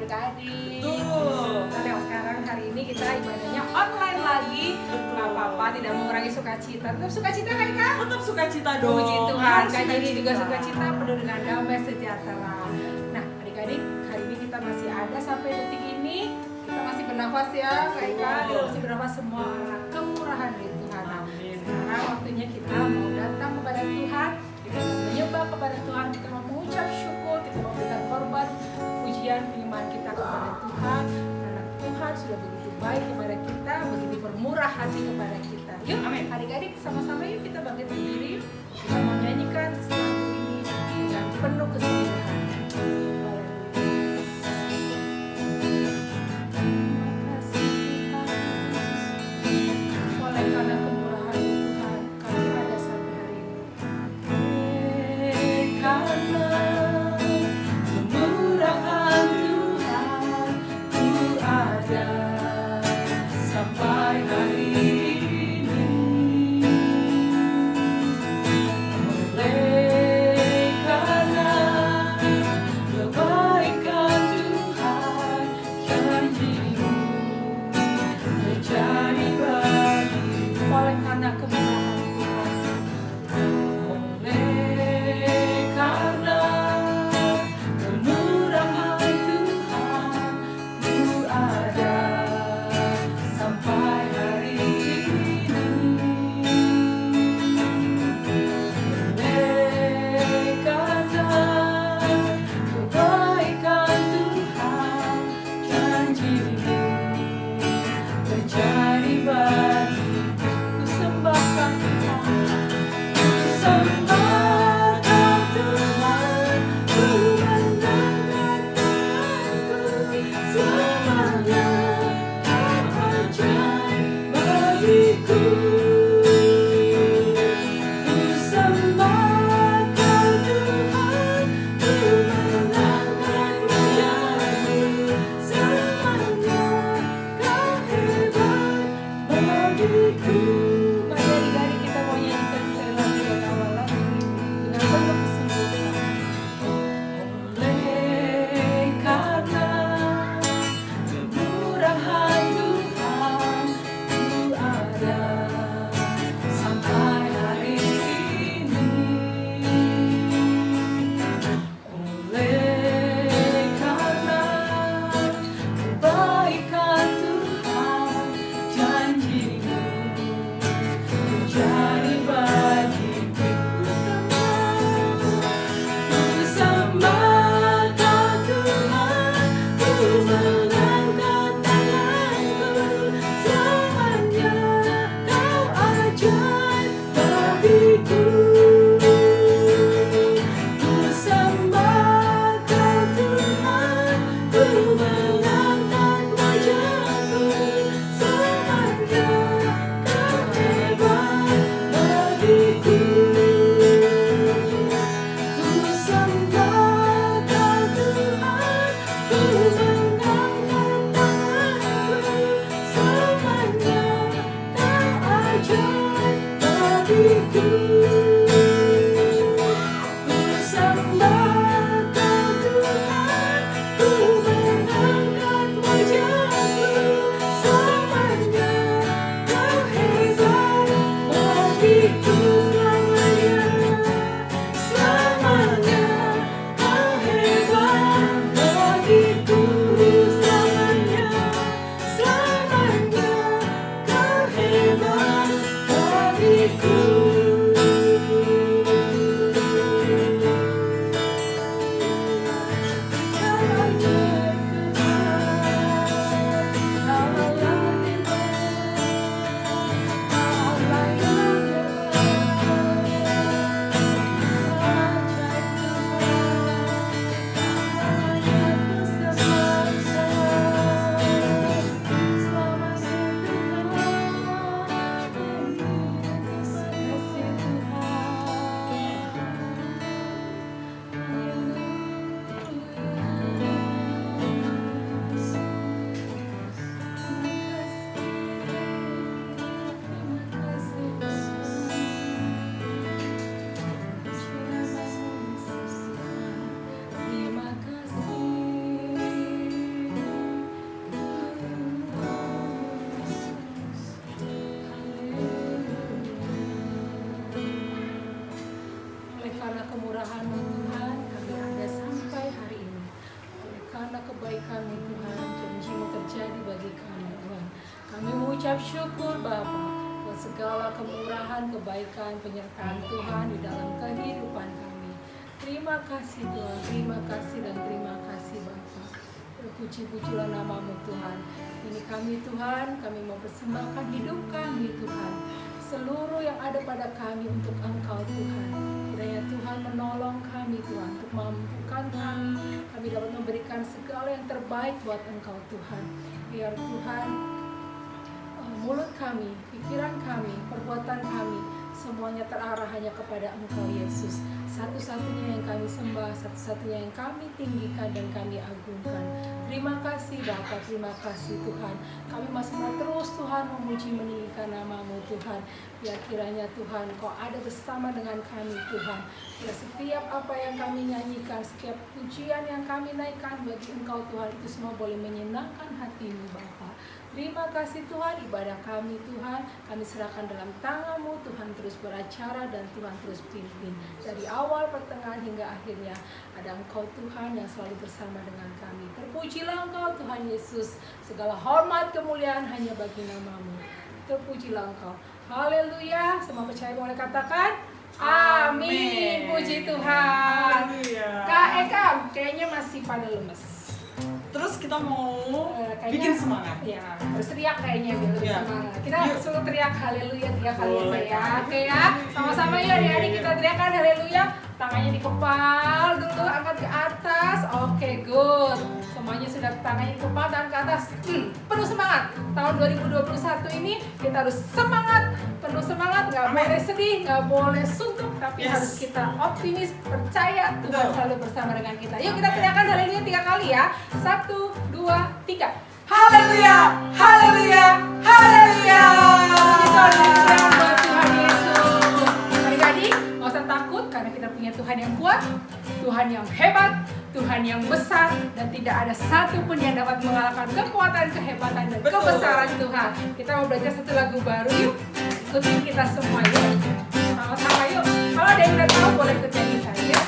adik-adik. Betul. Nah, lewat sekarang hari ini kita ibadahnya online lagi. Nggak apa-apa, tidak mengurangi sukacita. Tetap sukacita kan Kak? Tetap sukacita dong. Puji Tuhan, Harus Kak Jadi juga sukacita. sukacita penuh dengan damai sejahtera. Nah, adik-adik, hari ini kita masih ada sampai detik ini. Kita masih bernafas ya, Kak Ika. Kita masih bernafas semua anak kemurahan dari Tuhan. Nah, Amin. sekarang waktunya kita mau datang kepada Tuhan. Kita mau menyembah kepada Tuhan. Kita mau mengucap syukur. Kita mau berikan korban pujian penyembahan kita kepada Tuhan. Karena Tuhan sudah begitu baik kepada kita, begitu bermurah hati kepada kita. Yuk, Amin. adik-adik sama-sama yuk kita bangkit berdiri. Kita mau nyanyikan lagu ini dengan penuh kesungguhan. Oleh karena kemurahan Tuhan, kami ada sampai hari ini. Karena kemurahan Tuhan, ku ada sampai hari ini. Oleh karena kebaikan Tuhan, janji-Mu terjadi bagiku. Oleh karena kemurahan Tuhan, oleh karena kemurahan Tuhan, ku ada sampai hari ini. Oleh karena kebaikan Tuhan, janji-Mu terjadi bagiku. Ku sembahkan Tuhan, ku sembahkan Tuhan, ku menangkan Tuhanku selamanya. Kau ajaib bagiku. Ku sembahkan Tuhan, ku menangkan wajah-Mu selamanya. kemurahan-Mu Tuhan, kami ada sampai hari ini. Oleh karena kebaikan-Mu Tuhan, janji-Mu terjadi bagi kami Tuhan. Kami mengucap syukur Bapa buat segala kemurahan, kebaikan, penyertaan Tuhan di dalam kehidupan kami. Terima kasih Tuhan, terima kasih dan terima kasih Bapa. Puji-pujilah nama-Mu Tuhan. Ini kami Tuhan, kami mau persembahkan hidup kami Tuhan. Seluruh yang ada pada kami untuk Engkau Tuhan. Kiranya Tuhan menolong kami Tuhan, untuk mampukan kami. Kami dapat memberikan segala yang terbaik buat Engkau Tuhan. Biar Tuhan, mulut kami, pikiran kami, perbuatan kami, semuanya terarah hanya kepada Engkau Yesus. Satu-satunya yang kami sembah, satu-satunya yang kami tinggikan dan kami agungkan. Terima kasih Bapa, terima kasih Tuhan. Kami masih mau terus Tuhan memuji meninggikan nama-Mu Tuhan. Biar kiranya Tuhan Kau ada bersama dengan kami Tuhan. Biar setiap apa yang kami nyanyikan, setiap pujian yang kami naikkan bagi Engkau Tuhan, itu semua boleh menyenangkan hati-Mu Bapa. Terima kasih Tuhan, ibadah kami Tuhan, kami serahkan dalam tangan-Mu. Tuhan terus beracara dan Tuhan terus pimpin. Dari awal, pertengahan hingga akhirnya ada Engkau Tuhan yang selalu bersama dengan kami. Terpujilah Engkau Tuhan Yesus, segala hormat kemuliaan hanya bagi nama-Mu. Terpujilah Engkau. Haleluya, semua percaya boleh katakan amin. Puji Tuhan. Haleluya. Kak Eka, kayaknya masih pada lemes. Terus kita mau Kayaknya- bikin semangat. Ya, harus teriak kayaknya biar lebih Ya. semangat. Kita Yuk. suruh teriak haleluya 3 kali aja Boleh. ya. Oke ya. Sama-sama ya adik-adik kita teriakkan haleluya. Tangannya di kepala dulu, angkat ke atas. Oke, good. Semuanya sudah tangannya di kepala dan ke atas. Penuh semangat. Tahun 2021 ini kita harus semangat, penuh semangat, nggak Amin. boleh sedih, nggak boleh suntuk, tapi Yes. harus kita optimis, percaya Tuhan Betul. selalu bersama dengan kita. Yuk kita teriakkan haleluya 3 kali ya. 1, 2, 3. Haleluya, haleluya, haleluya. Haleluya buat Tuhan Yesus. Adik-adik, nggak usah takut karena kita punya Tuhan yang kuat, Tuhan yang hebat, Tuhan yang besar, dan tidak ada satupun yang dapat mengalahkan kekuatan, kehebatan, dan Betul. kebesaran Tuhan. Kita mau belajar satu lagu baru yuk. Ikutin kita semua yuk. Sama-sama yuk. Kalau ada yang udah tahu boleh ikut nyanyi saya.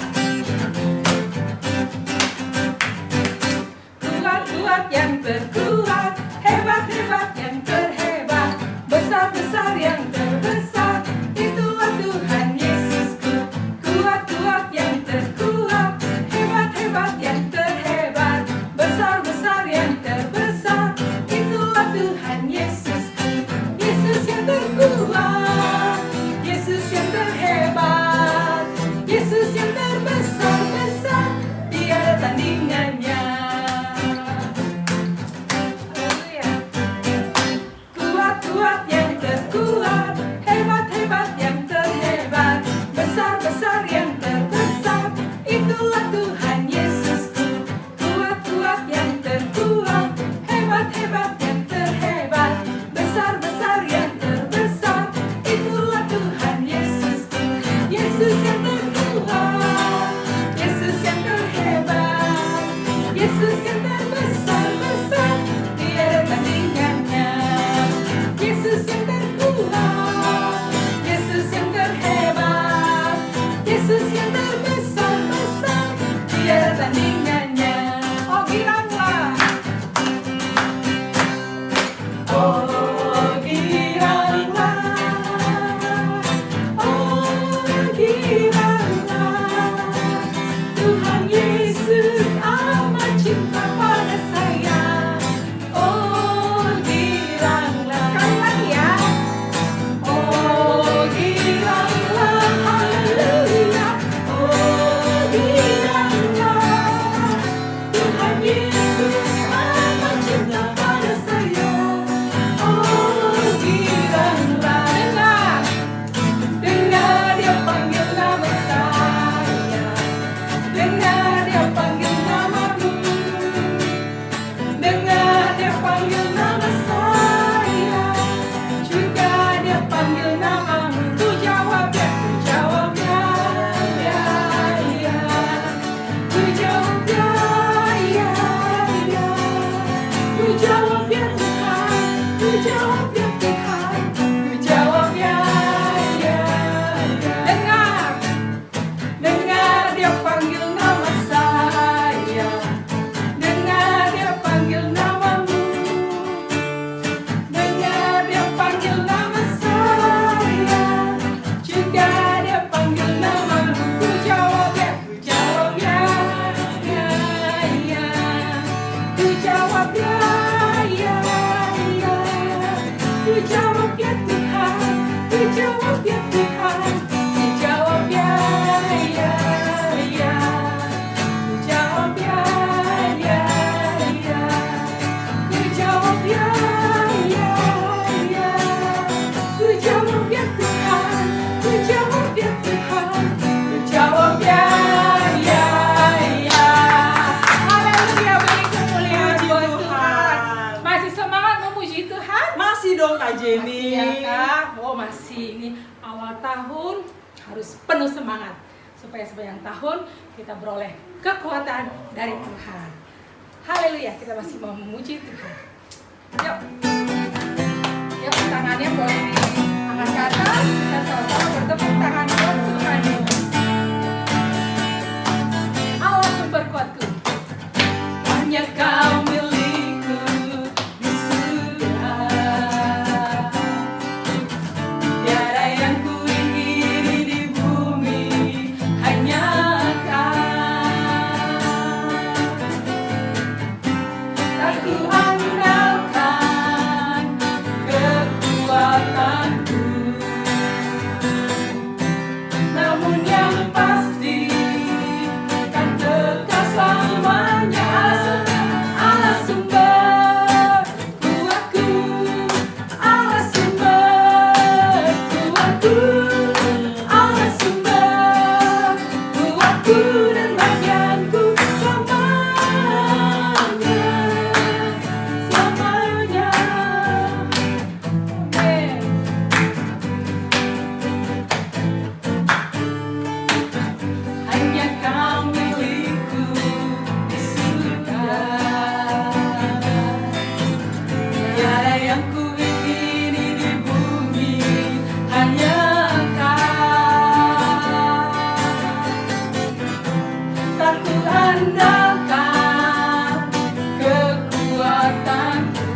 Kuat-kuat yang terkuat, hebat-hebat yang terhebat, besar-besar yang terbesar, itulah Tuhan Yesusku. Kuat-kuat yang terkuat, hebat-hebat yang terhebat, besar-besar yang terbesar, itulah Tuhan Yesusku. Yesus yang terkuat, Yesus yang terhebat, Yesus yang terbesar-besar, tiada tandingannya. Haleluya. Kuat-kuat yang terkuat, hebat-hebat yang terhebat, besar-besar yang terbesar, itulah Tuhan Yesusku. Kuat-kuat yang terkuat, dong Kak Jenny. Masih ya Kak, masih ini awal tahun harus penuh semangat supaya sepanjang tahun kita beroleh kekuatan dari Tuhan. Haleluya, kita masih mau memuji Tuhan. Yuk, yuk tangannya boleh diangkat ke atas, kita sama-sama bertepuk tangan buat Tuhan. Allah sumber kuatku, hanya Kau milikku di surga. Tiada yang ku ingini di bumi, hanya Kau. Tak ku andalkan kekuatanku, namun yang pasti kan kekal selamanya. Allah sumber kuatku, Allah sumber kuatku, Allah sumber kuatku dan bagianku selamanya, selamanya. Amin. Hanya Kau milikku di surga. Tiada yang ku ingini di bumi, hanya Kau. Tak ku andalkan kekuatanku,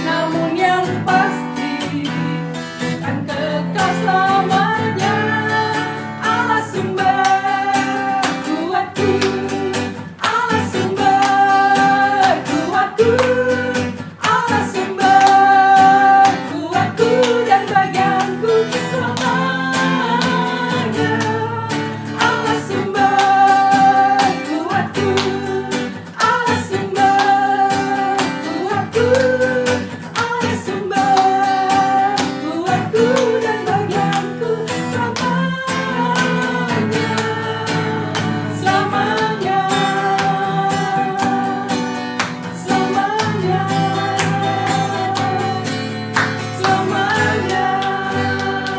namun yang pasti kan kekal selamanya. Allah sumber kuatku, Allah sumber kuatku, Allah sumber kuatku dan bagianku selamanya. Allah sumber kuatku, Allah sumber kuatku, Allah sumber kuatku dan bagianku selamanya, selamanya, selamanya, selamanya.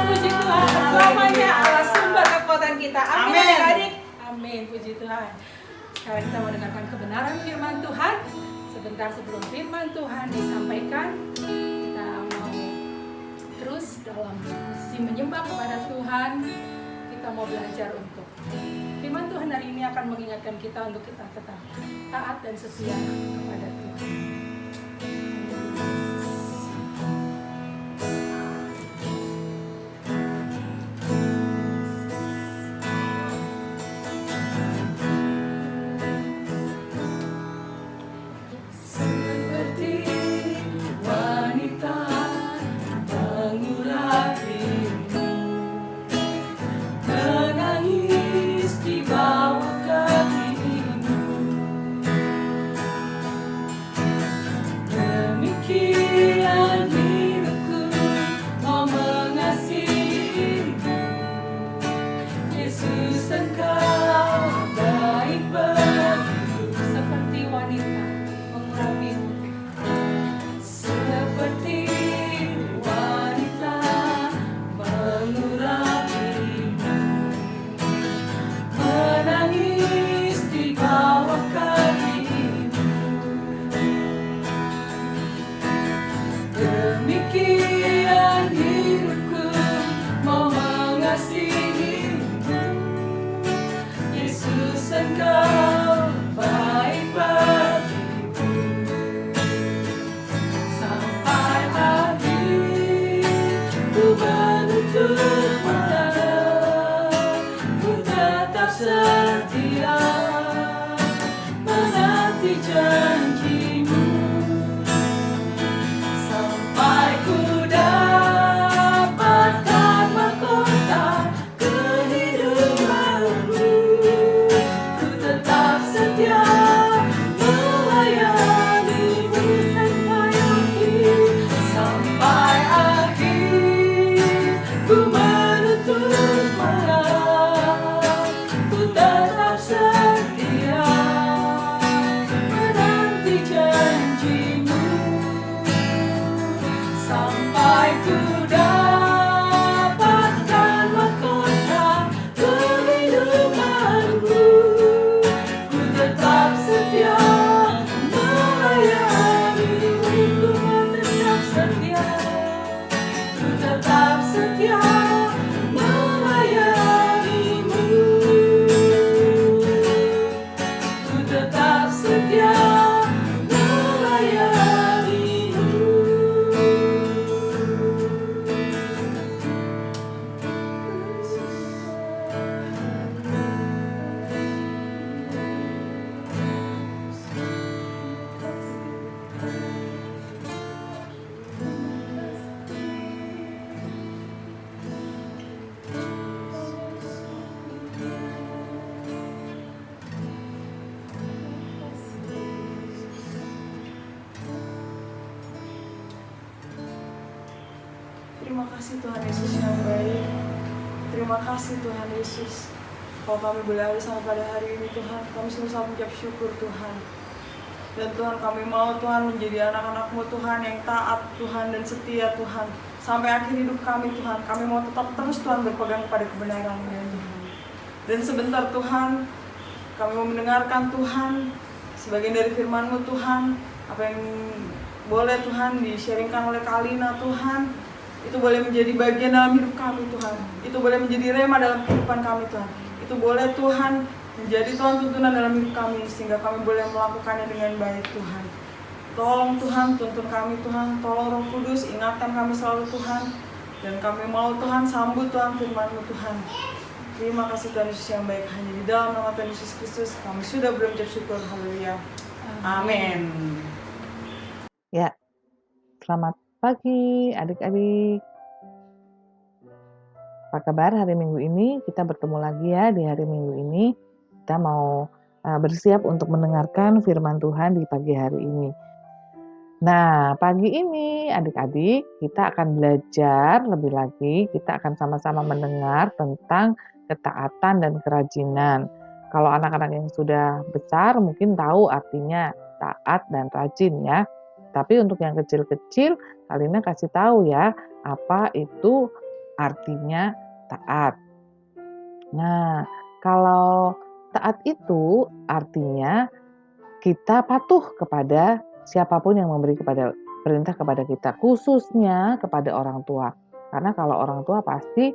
Puji Tuhan, selamanya Allah sumber kekuatan kita. Amin, Amin. adik-adik. Amin, puji Tuhan. Sekarang kita mau dengarkan kebenaran firman Tuhan. Sebentar sebelum firman Tuhan disampaikan, kita mau terus dalam posisi menyembah kepada Tuhan. Kita mau belajar untuk firman Tuhan hari ini akan mengingatkan kita untuk kita tetap taat dan setia kepada Tuhan. Seperti wanita mengurap rindu, menangis di bawah kakimu. Demikian hidupku mau mengasihimu. Yesus, Engkau baik bagiku. Seperti wanita mengurapimu, seperti wanita mengurapimu, menangis di bawah kakimu. Demikian hidupku mau mengasihimu. Yesus, Engkau baik bagiku. Sampai akhir ku menutup mata, ku tetap setia menanti janjimu. Sampai ku dapatkan mahkota kehidupanmu, ku tetap setia melayanimu sampai akhir. Sampai akhir ku menutup mata, ku tetap setia menanti janjimu. Terima kasih Tuhan Yesus yang baik. Terima kasih Tuhan Yesus. Kalau kami boleh ada sampai pada hari ini Tuhan, kami sungguh mengucap syukur Tuhan. Dan Tuhan, kami mau Tuhan menjadi anak-anak-Mu Tuhan yang taat Tuhan dan setia Tuhan. Sampai akhir hidup kami Tuhan, kami mau tetap terus Tuhan berpegang kepada kebenaran-Mu ya Tuhan. Dan sebentar Tuhan, kami mau mendengarkan Tuhan, sebagian dari firman-Mu Tuhan, apa yang boleh Tuhan di-sharingkan oleh Kalina Tuhan, itu boleh menjadi bagian dalam hidup kami Tuhan. Itu boleh menjadi rema dalam kehidupan kami Tuhan. Itu boleh Tuhan menjadi Tuhan tuntunan dalam hidup kami, sehingga kami boleh melakukannya dengan baik Tuhan. Tolong Tuhan, tuntun kami Tuhan, tolong Roh Kudus, ingatkan kami selalu Tuhan. Dan kami mau Tuhan sambut Tuhan firman-Mu Tuhan. Terima kasih Tuhan Yesus yang baik. Hanya di dalam nama Tuhan Yesus Kristus kami sudah berucap syukur. Haleluya. Amin. Ya, selamat pagi adik-adik. Apa kabar hari Minggu ini? Kita bertemu lagi ya di hari Minggu ini. Kita mau bersiap untuk mendengarkan firman Tuhan di pagi hari ini. Nah, pagi ini adik-adik kita akan belajar lebih lagi. Kita akan sama-sama mendengar tentang ketaatan dan kerajinan. Kalau anak-anak yang sudah besar mungkin tahu artinya taat dan rajin ya. Tapi untuk yang kecil-kecil, Kalina kasih tahu ya, apa itu artinya taat. Nah, kalau taat itu artinya kita patuh kepada siapapun yang memberi perintah kepada kita, khususnya kepada orang tua. Karena kalau orang tua pasti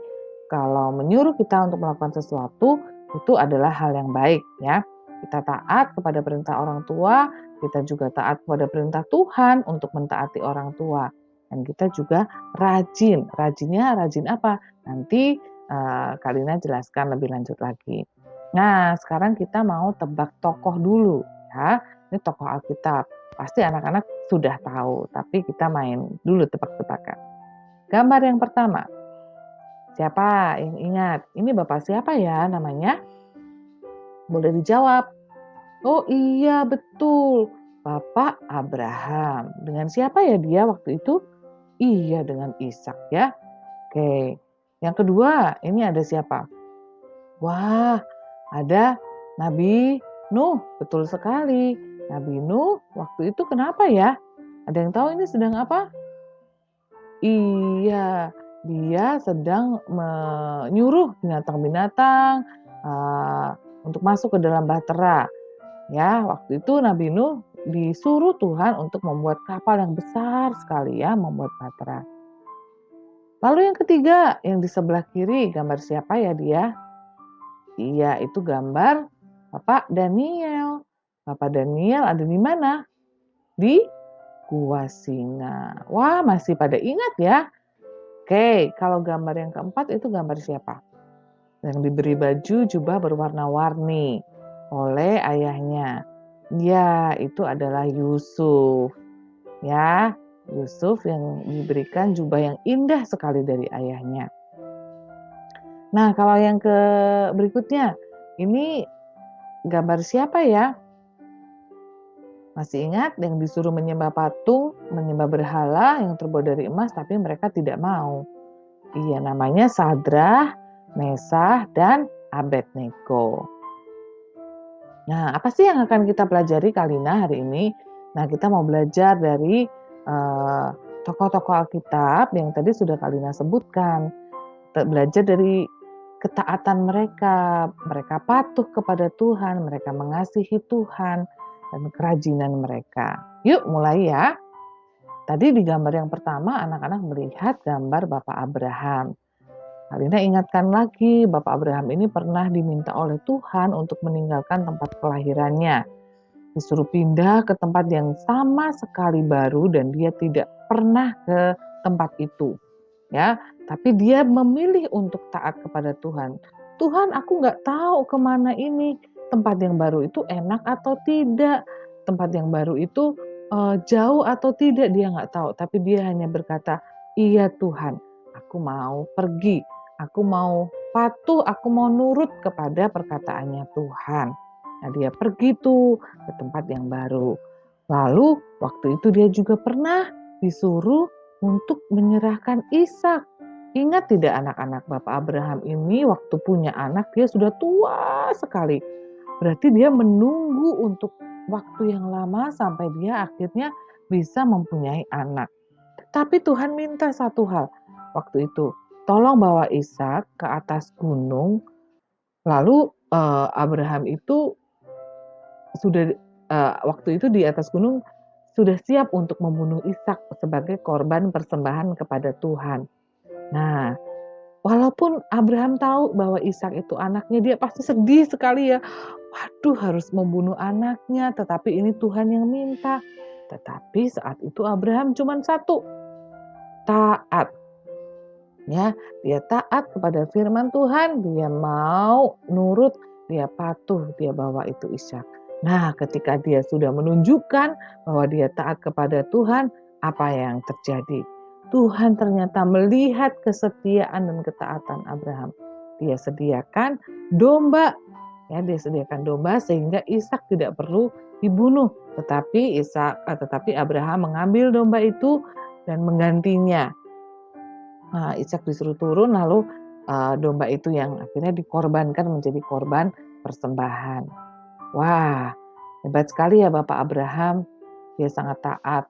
kalau menyuruh kita untuk melakukan sesuatu, itu adalah hal yang baik ya. Kita taat kepada perintah orang tua, kita juga taat kepada perintah Tuhan untuk mentaati orang tua. Dan kita juga rajin. Rajinnya rajin apa? Nanti Kalina jelaskan lebih lanjut lagi. Nah, sekarang kita mau tebak tokoh dulu ya. Ini tokoh Alkitab. Pasti anak-anak sudah tahu, tapi kita main dulu tebak-tebakan. Gambar yang pertama. Siapa yang ingat? Ini Bapak siapa ya namanya? Boleh dijawab. Oh iya, betul. Bapak Abraham. Dengan siapa ya dia waktu itu? Iya, dengan Ishak ya. Oke. Yang kedua, ini ada siapa? Wah, ada Nabi Nuh. Betul sekali. Nabi Nuh waktu itu kenapa ya? Ada yang tahu ini sedang apa? Iya, dia sedang menyuruh binatang-binatang untuk masuk ke dalam bahtera. Ya, waktu itu Nabi Nuh disuruh Tuhan untuk membuat kapal yang besar sekali ya, membuat bahtera. Lalu yang ketiga, yang di sebelah kiri, gambar siapa ya dia? Iya, itu gambar Bapak Daniel. Bapak Daniel ada di mana? Di Gua Singa. Wah, masih pada ingat ya? Oke, kalau gambar yang keempat itu gambar siapa? Yang diberi baju jubah berwarna-warni oleh ayahnya. Ya, itu adalah Yusuf. Ya, Yusuf yang diberikan jubah yang indah sekali dari ayahnya. Nah, kalau yang berikutnya, ini gambar siapa ya? Masih ingat yang disuruh menyembah patung, menyembah berhala yang terbuat dari emas, tapi mereka tidak mau. Iya, namanya Sadrah, Mesah, dan Abednego. Nah, apa sih yang akan kita pelajari Kalina hari ini? Nah, kita mau belajar dari tokoh-tokoh Alkitab yang tadi sudah Kalina sebutkan. Belajar dari ketaatan mereka patuh kepada Tuhan, mereka mengasihi Tuhan, dan kerajinan mereka. Yuk mulai ya. Tadi di gambar yang pertama anak-anak melihat gambar Bapak Abraham. Kalina ingatkan lagi, Bapak Abraham ini pernah diminta oleh Tuhan untuk meninggalkan tempat kelahirannya. Disuruh pindah ke tempat yang sama sekali baru dan dia tidak pernah ke tempat itu. Ya, tapi dia memilih untuk taat kepada Tuhan. Tuhan, aku nggak tahu kemana ini. Tempat yang baru itu enak atau tidak. Tempat yang baru itu jauh atau tidak, dia nggak tahu. Tapi dia hanya berkata, iya Tuhan, aku mau pergi. Aku mau patuh, aku mau nurut kepada perkataannya Tuhan. Nah, dia pergi tuh ke tempat yang baru. Lalu waktu itu dia juga pernah disuruh untuk menyerahkan Ishak. Ingat tidak anak-anak, Bapak Abraham ini waktu punya anak dia sudah tua sekali. Berarti dia menunggu untuk waktu yang lama sampai dia akhirnya bisa mempunyai anak. Tapi Tuhan minta satu hal waktu itu, tolong bawa Ishak ke atas gunung. Lalu Abraham itu sudah waktu itu di atas gunung sudah siap untuk membunuh Ishak sebagai korban persembahan kepada Tuhan. Nah, walaupun Abraham tahu bahwa Ishak itu anaknya, dia pasti sedih sekali ya. Waduh, harus membunuh anaknya, tetapi ini Tuhan yang minta. Tetapi saat itu Abraham cuma satu, taat. Ya, dia taat kepada firman Tuhan, dia mau nurut, dia patuh, dia bawa itu Ishak. Nah, ketika dia sudah menunjukkan bahwa dia taat kepada Tuhan, apa yang terjadi? Tuhan ternyata melihat kesetiaan dan ketaatan Abraham. Dia sediakan domba, ya, dia sediakan domba sehingga Ishak tidak perlu dibunuh. Tetapi Abraham mengambil domba itu dan menggantinya. Ishak disuruh turun, lalu domba itu yang akhirnya dikorbankan menjadi korban persembahan. Wah, hebat sekali ya Bapak Abraham, dia sangat taat.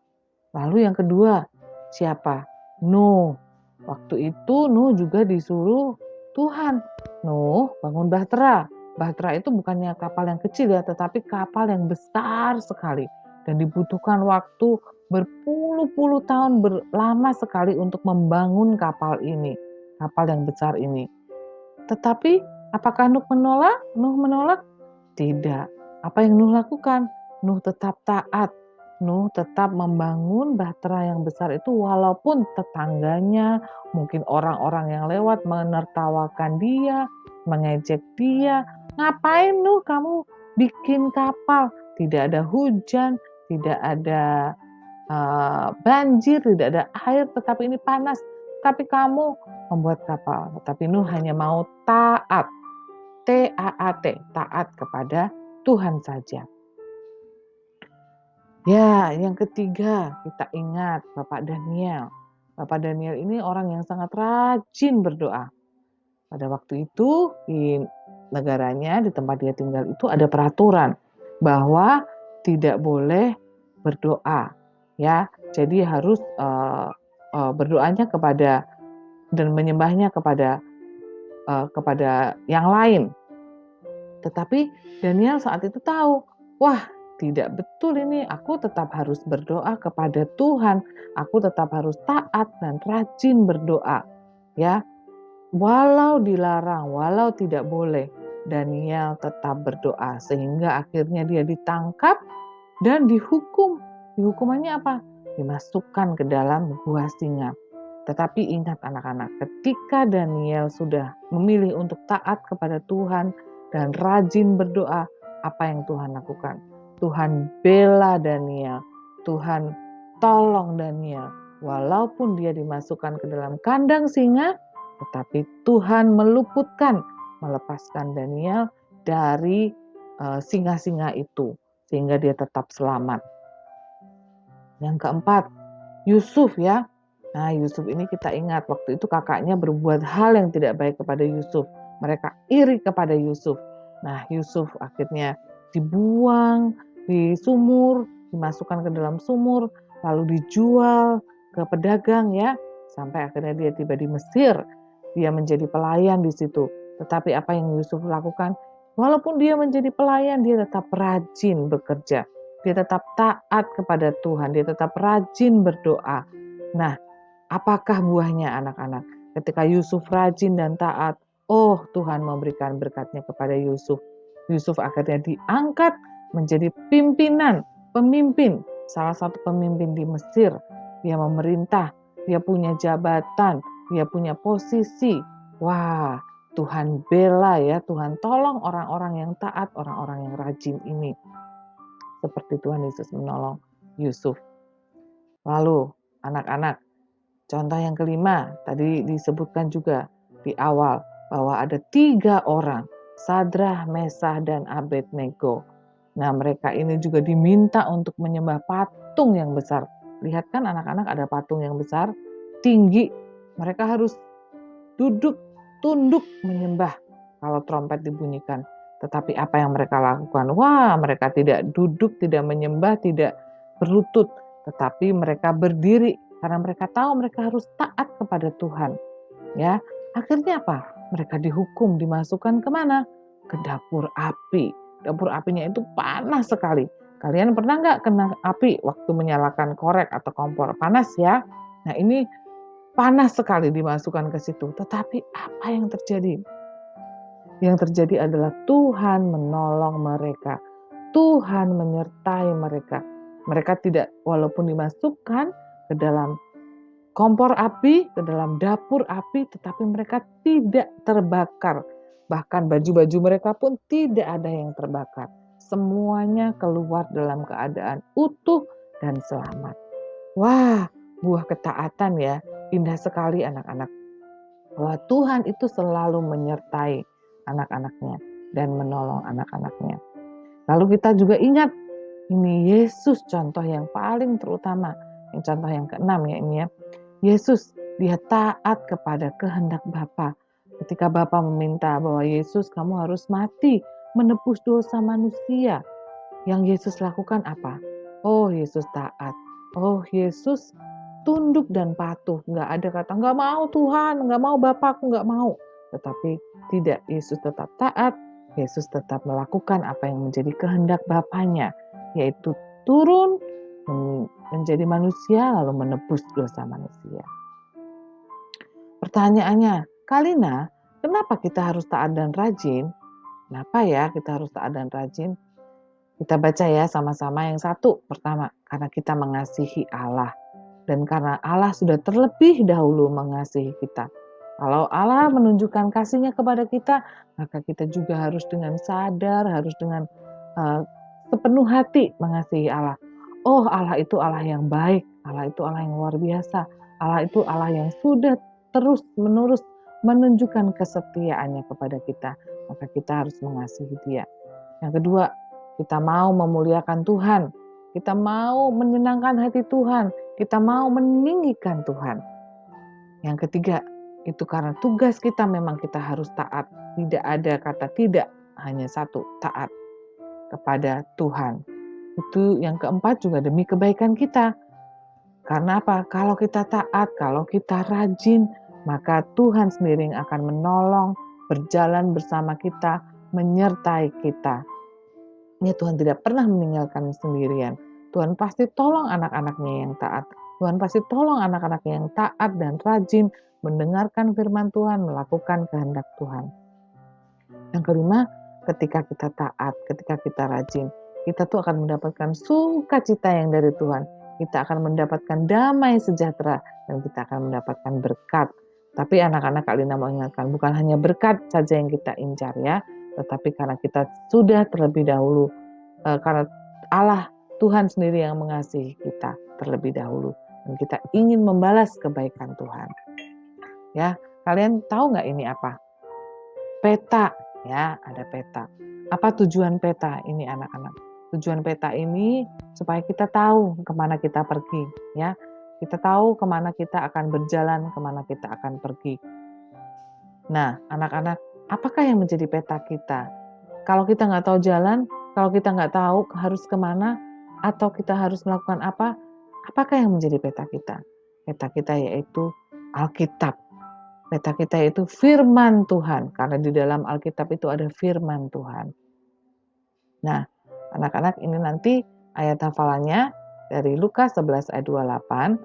Lalu yang kedua, siapa? Nuh. Waktu itu Nuh juga disuruh Tuhan, Nuh bangun bahtera. Bahtera itu bukannya kapal yang kecil ya, tetapi kapal yang besar sekali. Dan dibutuhkan waktu berpuluh-puluh tahun, lama sekali untuk membangun kapal ini, kapal yang besar ini. Tetapi apakah Nuh menolak? Nuh menolak? Tidak. Apa yang Nuh lakukan? Nuh tetap taat. Nuh tetap membangun bahtera yang besar itu walaupun tetangganya, mungkin orang-orang yang lewat menertawakan dia, mengejek dia. Ngapain Nuh kamu bikin kapal? Tidak ada hujan, tidak ada banjir, tidak ada air, tetapi ini panas. Tapi kamu membuat kapal. Tetapi Nuh hanya mau taat. T-A-A-T, taat kepada Tuhan saja. Ya, yang ketiga kita ingat Bapak Daniel. Bapak Daniel ini orang yang sangat rajin berdoa. Pada waktu itu di negaranya, di tempat dia tinggal itu ada peraturan bahwa tidak boleh berdoa. Ya, jadi harus berdoanya kepada dan menyembahnya kepada yang lain. Tetapi Daniel saat itu tahu, wah tidak betul ini, aku tetap harus berdoa kepada Tuhan, aku tetap harus taat dan rajin berdoa. Ya, walau dilarang, walau tidak boleh, Daniel tetap berdoa sehingga akhirnya dia ditangkap dan dihukum. Hukumannya apa? Dimasukkan ke dalam gua singa. Tetapi ingat anak-anak, ketika Daniel sudah memilih untuk taat kepada Tuhan dan rajin berdoa, apa yang Tuhan lakukan? Tuhan bela Daniel, Tuhan tolong Daniel. Walaupun dia dimasukkan ke dalam kandang singa, tetapi Tuhan melepaskan Daniel dari singa-singa itu, sehingga dia tetap selamat. Yang keempat, Yusuf ya. Nah, Yusuf ini kita ingat waktu itu kakaknya berbuat hal yang tidak baik kepada Yusuf. Mereka iri kepada Yusuf. Nah, Yusuf akhirnya dibuang di sumur, dimasukkan ke dalam sumur, lalu dijual ke pedagang ya, sampai akhirnya dia tiba di Mesir. Dia menjadi pelayan di situ. Tetapi apa yang Yusuf lakukan? Walaupun dia menjadi pelayan, dia tetap rajin bekerja. Dia tetap taat kepada Tuhan, dia tetap rajin berdoa. Nah, apakah buahnya anak-anak? Ketika Yusuf rajin dan taat, oh Tuhan memberikan berkatnya kepada Yusuf. Yusuf akhirnya diangkat menjadi pemimpin, salah satu pemimpin di Mesir. Dia memerintah, dia punya jabatan, dia punya posisi. Wah, Tuhan bela ya, Tuhan tolong orang-orang yang taat, orang-orang yang rajin ini. Seperti Tuhan Yesus menolong Yusuf. Lalu anak-anak, contoh yang kelima, tadi disebutkan juga di awal bahwa ada 3 orang, Sadrah, Mesah, dan Abednego. Nah, mereka ini juga diminta untuk menyembah patung yang besar. Lihat kan anak-anak ada patung yang besar, tinggi. Mereka harus duduk, tunduk menyembah kalau trompet dibunyikan. Tetapi apa yang mereka lakukan? Wah, mereka tidak duduk, tidak menyembah, tidak berlutut. Tetapi mereka berdiri karena mereka tahu mereka harus taat kepada Tuhan. Ya, akhirnya apa? Mereka dihukum, dimasukkan kemana? Ke dapur api. Dapur apinya itu panas sekali. Kalian pernah nggak kena api waktu menyalakan korek atau kompor? Panas ya. Nah ini panas sekali dimasukkan ke situ. Tetapi apa yang terjadi? Yang terjadi adalah Tuhan menolong mereka. Tuhan menyertai mereka. Mereka tidak, walaupun dimasukkan ke dalam kompor api, ke dalam dapur api, tetapi mereka tidak terbakar. Bahkan baju-baju mereka pun tidak ada yang terbakar. Semuanya keluar dalam keadaan utuh dan selamat. Wah, buah ketaatan ya. Indah sekali anak-anak. Bahwa Tuhan itu selalu menyertai anak-anaknya dan menolong anak-anaknya. Lalu kita juga ingat, ini Yesus contoh yang paling terutama. Yang contoh yang keenam ya ini ya. Yesus, dia taat kepada kehendak Bapa. Ketika Bapa meminta bahwa Yesus kamu harus mati, menebus dosa manusia. Yang Yesus lakukan apa? Oh, Yesus taat. Oh, Yesus tunduk dan patuh. Nggak ada kata, nggak mau Tuhan, nggak mau Bapakku, nggak mau. Tetapi tidak, Yesus tetap taat. Yesus tetap melakukan apa yang menjadi kehendak Bapanya, yaitu turun menjadi manusia lalu menebus dosa manusia. Pertanyaannya, Kalina, kenapa kita harus taat dan rajin? Kenapa ya kita harus taat dan rajin? Kita baca ya sama-sama yang satu. Pertama, karena kita mengasihi Allah. Dan karena Allah sudah terlebih dahulu mengasihi kita. Kalau Allah menunjukkan kasih-Nya kepada kita, maka kita juga harus dengan sadar, harus dengan sepenuh hati mengasihi Allah. Oh, Allah itu Allah yang baik, Allah itu Allah yang luar biasa, Allah itu Allah yang sudah terus-menerus menunjukkan kesetiaannya kepada kita. Maka kita harus mengasihi Dia. Yang kedua, kita mau memuliakan Tuhan, kita mau menyenangkan hati Tuhan, kita mau meninggikan Tuhan. Yang ketiga, itu karena tugas kita memang kita harus taat. Tidak ada kata tidak, hanya satu, taat kepada Tuhan. Itu yang keempat juga demi kebaikan kita. Karena apa? Kalau kita taat, kalau kita rajin, maka Tuhan sendiri yang akan menolong, berjalan bersama kita, menyertai kita. Ya, Tuhan tidak pernah meninggalkan sendirian. Tuhan pasti tolong anak-anaknya yang taat. Tuhan pasti tolong anak-anaknya yang taat dan rajin mendengarkan firman Tuhan, melakukan kehendak Tuhan. Yang kelima, ketika kita taat, ketika kita rajin, kita tuh akan mendapatkan sukacita yang dari Tuhan. Kita akan mendapatkan damai sejahtera dan kita akan mendapatkan berkat. Tapi anak-anak Kalina mau ingatkan, bukan hanya berkat saja yang kita incar ya, tetapi karena kita sudah terlebih dahulu, karena Allah Tuhan sendiri yang mengasihi kita terlebih dahulu, dan kita ingin membalas kebaikan Tuhan. Ya, kalian tahu nggak ini apa? Peta, ya ada peta. Apa tujuan peta ini anak-anak? Tujuan peta ini supaya kita tahu kemana kita pergi, ya. Kita tahu kemana kita akan berjalan, kemana kita akan pergi. Nah, anak-anak, apakah yang menjadi peta kita? Kalau kita nggak tahu jalan, kalau kita nggak tahu harus kemana, atau kita harus melakukan apa, apakah yang menjadi peta kita? Peta kita yaitu Alkitab. Peta kita yaitu firman Tuhan, karena di dalam Alkitab itu ada firman Tuhan. Nah, anak-anak ini nanti ayat hafalannya dari Lukas 11 ayat 28,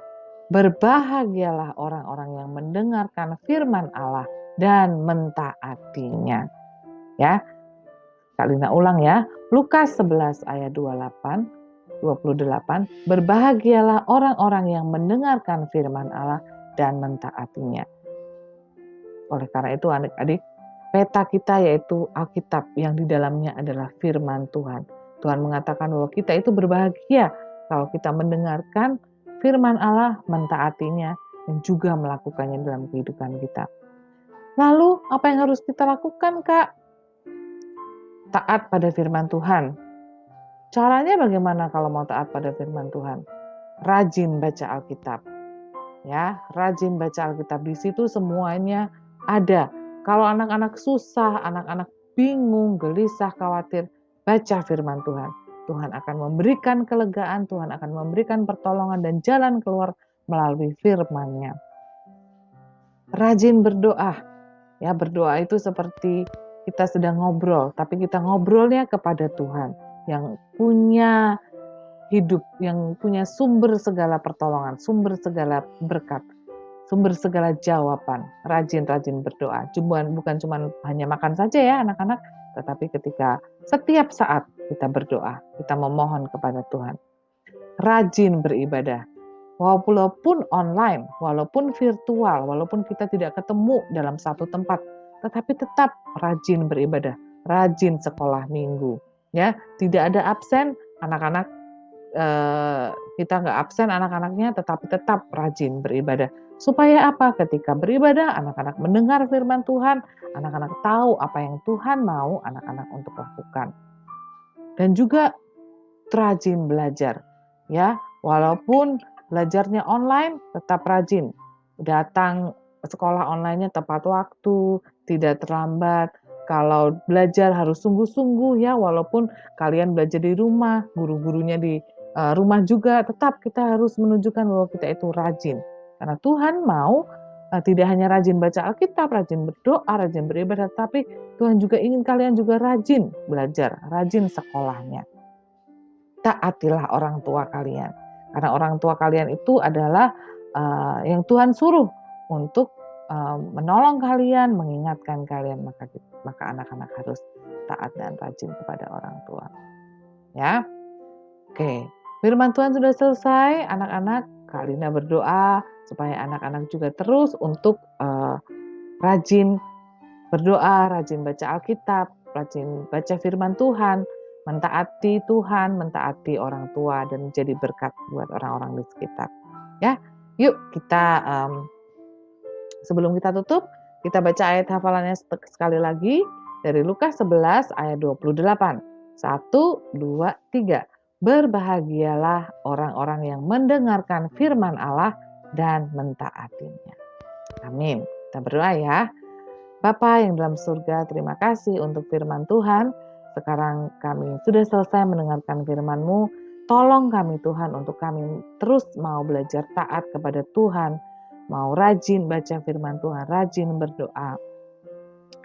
berbahagialah orang-orang yang mendengarkan firman Allah dan mentaatinya. Ya, Kalina ulang ya, Lukas 11 ayat 28, berbahagialah orang-orang yang mendengarkan firman Allah dan mentaatinya. Oleh karena itu adik-adik, peta kita yaitu Alkitab yang di dalamnya adalah firman Tuhan. Tuhan mengatakan bahwa kita itu berbahagia kalau kita mendengarkan firman Allah, mentaatinya, dan juga melakukannya dalam kehidupan kita. Lalu apa yang harus kita lakukan, Kak? Taat pada firman Tuhan. Caranya bagaimana kalau mau taat pada firman Tuhan? rajin baca Alkitab. Ya, rajin baca Alkitab. Di situ semuanya ada. Kalau anak-anak susah, anak-anak bingung, gelisah, khawatir, baca firman Tuhan. Tuhan akan memberikan kelegaan, Tuhan akan memberikan pertolongan dan jalan keluar melalui firman-Nya. Rajin berdoa. Ya, berdoa itu seperti kita sedang ngobrol, tapi kita ngobrolnya kepada Tuhan yang punya hidup, yang punya sumber segala pertolongan, sumber segala berkat, sumber segala jawaban. Rajin-rajin berdoa. Bukan cuma hanya makan saja ya anak-anak, tetapi ketika setiap saat kita berdoa, kita memohon kepada Tuhan. Rajin beribadah. Walaupun online, walaupun virtual, walaupun kita tidak ketemu dalam satu tempat, tetapi tetap rajin beribadah, rajin sekolah minggu. Ya, tidak ada absen, anak-anak kita nggak absen anak-anaknya, tetapi tetap rajin beribadah. Supaya apa? Ketika beribadah, anak-anak mendengar firman Tuhan, anak-anak tahu apa yang Tuhan mau anak-anak untuk lakukan. Dan juga rajin belajar. Ya, walaupun belajarnya online, tetap rajin. Datang sekolah online-nya tepat waktu, tidak terlambat. Kalau belajar harus sungguh-sungguh ya, walaupun kalian belajar di rumah, guru-gurunya di rumah juga, tetap kita harus menunjukkan bahwa kita itu rajin. Karena Tuhan mau tidak hanya rajin baca Alkitab, rajin berdoa, rajin beribadah, tapi Tuhan juga ingin kalian juga rajin belajar, rajin sekolahnya. Taatilah orang tua kalian. Karena orang tua kalian itu adalah yang Tuhan suruh untuk menolong kalian, mengingatkan kalian, maka anak-anak harus taat dan rajin kepada orang tua. Ya, oke. Firman Tuhan sudah selesai, anak-anak. Kak Linda berdoa supaya anak-anak juga terus untuk rajin berdoa, rajin baca Alkitab, rajin baca firman Tuhan, mentaati Tuhan, mentaati orang tua, dan menjadi berkat buat orang-orang di sekitar. Ya, yuk kita sebelum kita tutup, kita baca ayat hafalannya sekali lagi dari Lukas 11 ayat 28. 1, 2, 3. Berbahagialah orang-orang yang mendengarkan firman Allah dan mentaatinya. Amin. Kita berdoa ya. Bapa yang dalam surga, terima kasih untuk firman Tuhan. Sekarang kami sudah selesai mendengarkan firman-Mu. Tolong kami Tuhan untuk kami terus mau belajar taat kepada Tuhan. Mau rajin baca firman Tuhan, rajin berdoa,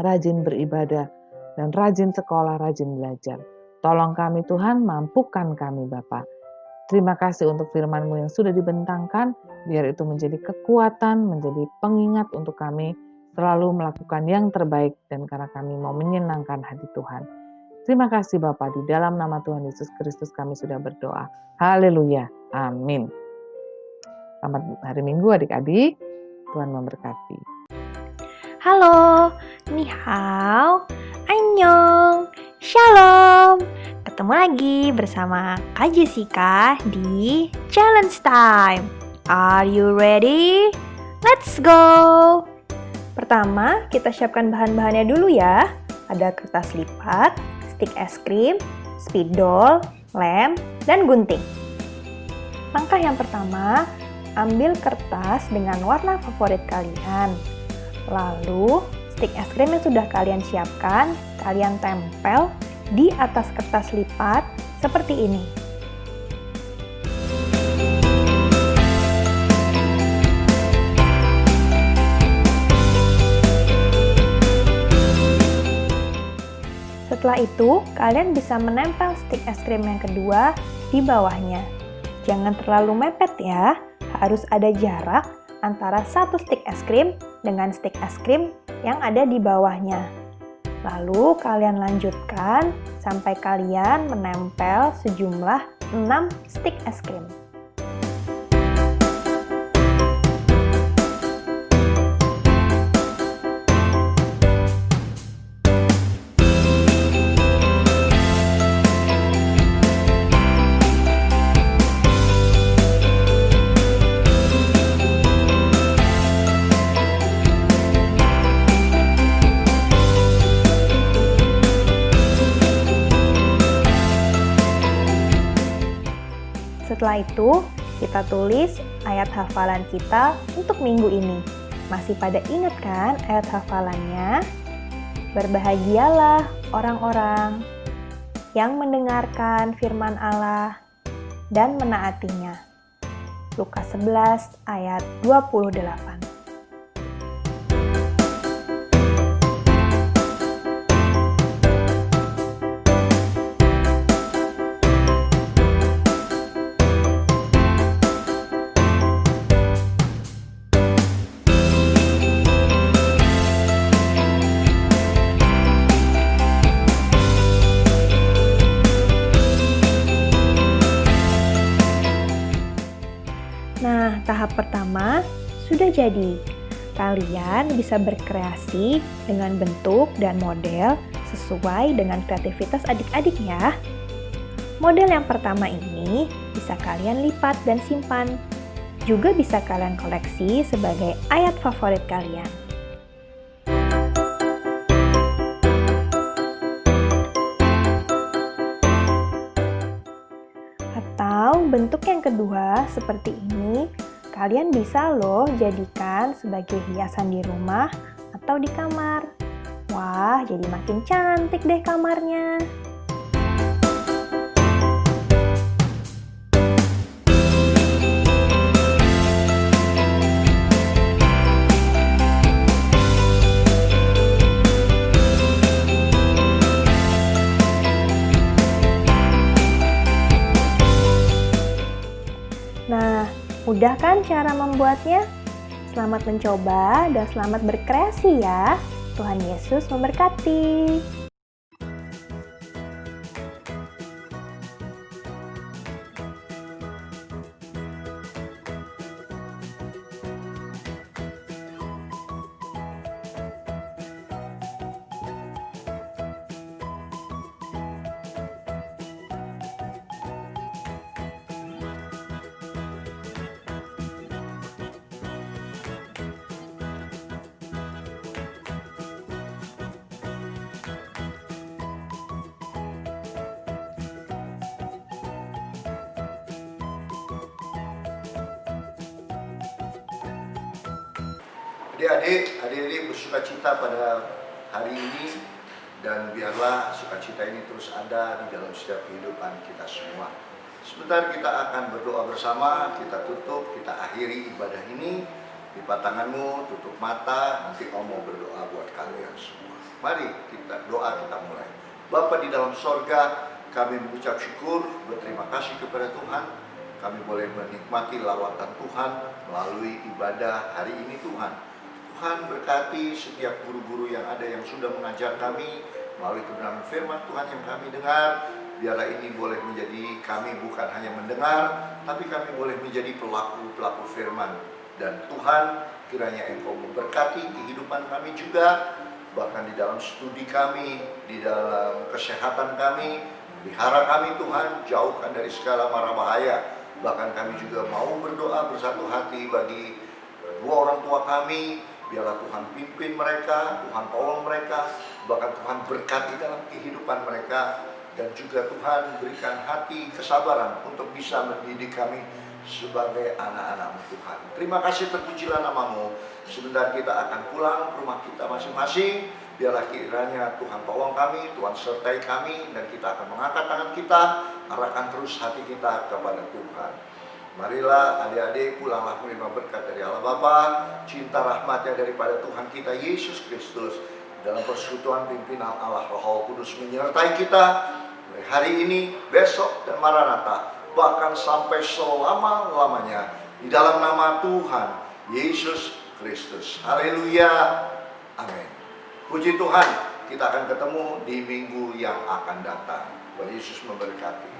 rajin beribadah, dan rajin sekolah, rajin belajar. Tolong kami Tuhan, mampukan kami Bapa. Terima kasih untuk firman-Mu yang sudah dibentangkan, biar itu menjadi kekuatan, menjadi pengingat untuk kami selalu melakukan yang terbaik, dan karena kami mau menyenangkan hati Tuhan. Terima kasih Bapa, di dalam nama Tuhan Yesus Kristus kami sudah berdoa. Haleluya. Amin. Selamat hari Minggu adik-adik. Tuhan memberkati. Halo, ni hao, annyeong, shalom. Ketemu lagi bersama Kak Jessica di Challenge Time. Are you ready? Let's go! Pertama, kita siapkan bahan-bahannya dulu ya. Ada kertas lipat, stik es krim, spidol, lem, dan gunting. Langkah yang pertama, ambil kertas dengan warna favorit kalian. Lalu, stik es krim yang sudah kalian siapkan, kalian tempel di atas kertas lipat seperti ini. Setelah itu, kalian bisa menempel stik es krim yang kedua di bawahnya. Jangan terlalu mepet ya, harus ada jarak antara satu stik es krim dengan stik es krim yang ada di bawahnya. Lalu kalian lanjutkan sampai kalian menempel sejumlah 6 stik es krim. Setelah itu, kita tulis ayat hafalan kita untuk minggu ini. Masih pada ingat kan ayat hafalannya? Berbahagialah orang-orang yang mendengarkan firman Allah dan menaatinya. Lukas 11 ayat 28. Nah, tahap pertama sudah jadi. Kalian bisa berkreasi dengan bentuk dan model sesuai dengan kreativitas adik-adik ya. Model yang pertama ini bisa kalian lipat dan simpan. Juga bisa kalian koleksi sebagai ayat favorit kalian. Atau bentuk yang kedua seperti ini, kalian bisa loh jadikan sebagai hiasan di rumah atau di kamar. Wah, jadi makin cantik deh kamarnya. Nah, mudah kan cara membuatnya? Selamat mencoba dan selamat berkreasi ya. Tuhan Yesus memberkati. Adik-adik bersukacita pada hari ini, dan biarlah sukacita ini terus ada di dalam setiap kehidupan kita semua. Sebentar kita akan berdoa bersama, kita tutup, kita akhiri ibadah ini. Lipat tanganmu, tutup mata, nanti Om mau berdoa buat kalian semua. Mari kita doa, kita mulai. Bapa di dalam sorga, kami mengucap syukur, berterima kasih kepada Tuhan. Kami boleh menikmati lawatan Tuhan melalui ibadah hari ini Tuhan. Tuhan berkati setiap guru-guru yang ada yang sudah mengajar kami melalui kebenaran firman Tuhan yang kami dengar. Biarlah ini boleh menjadi kami bukan hanya mendengar, tapi kami boleh menjadi pelaku-pelaku firman. Dan Tuhan, kiranya Engkau memberkati kehidupan kami juga, bahkan di dalam studi kami, di dalam kesehatan kami, pelihara kami Tuhan, jauhkan dari segala mara bahaya. Bahkan kami juga mau berdoa bersatu hati bagi kedua orang tua kami. Biarlah Tuhan pimpin mereka, Tuhan tolong mereka, bahkan Tuhan berkati dalam kehidupan mereka. Dan juga Tuhan berikan hati kesabaran untuk bisa mendidik kami sebagai anak-anak-Mu Tuhan. Terima kasih, terpujilah nama-Mu. Sebentar kita akan pulang ke rumah kita masing-masing. Biarlah kiranya Tuhan tolong kami, Tuhan sertai kami, dan kita akan mengangkat tangan kita, arahkan terus hati kita kepada Tuhan. Marilah adik-adik, pulanglah menerima berkat dari Allah Bapa, cinta rahmatnya daripada Tuhan kita Yesus Kristus, dalam persekutuan pimpinan Allah Roh Kudus menyertai kita mulai hari ini, besok, dan Maranatha, bahkan sampai selama-lamanya, di dalam nama Tuhan Yesus Kristus. Haleluya, amin. Puji Tuhan, kita akan ketemu di minggu yang akan datang. Tuhan Yesus memberkati.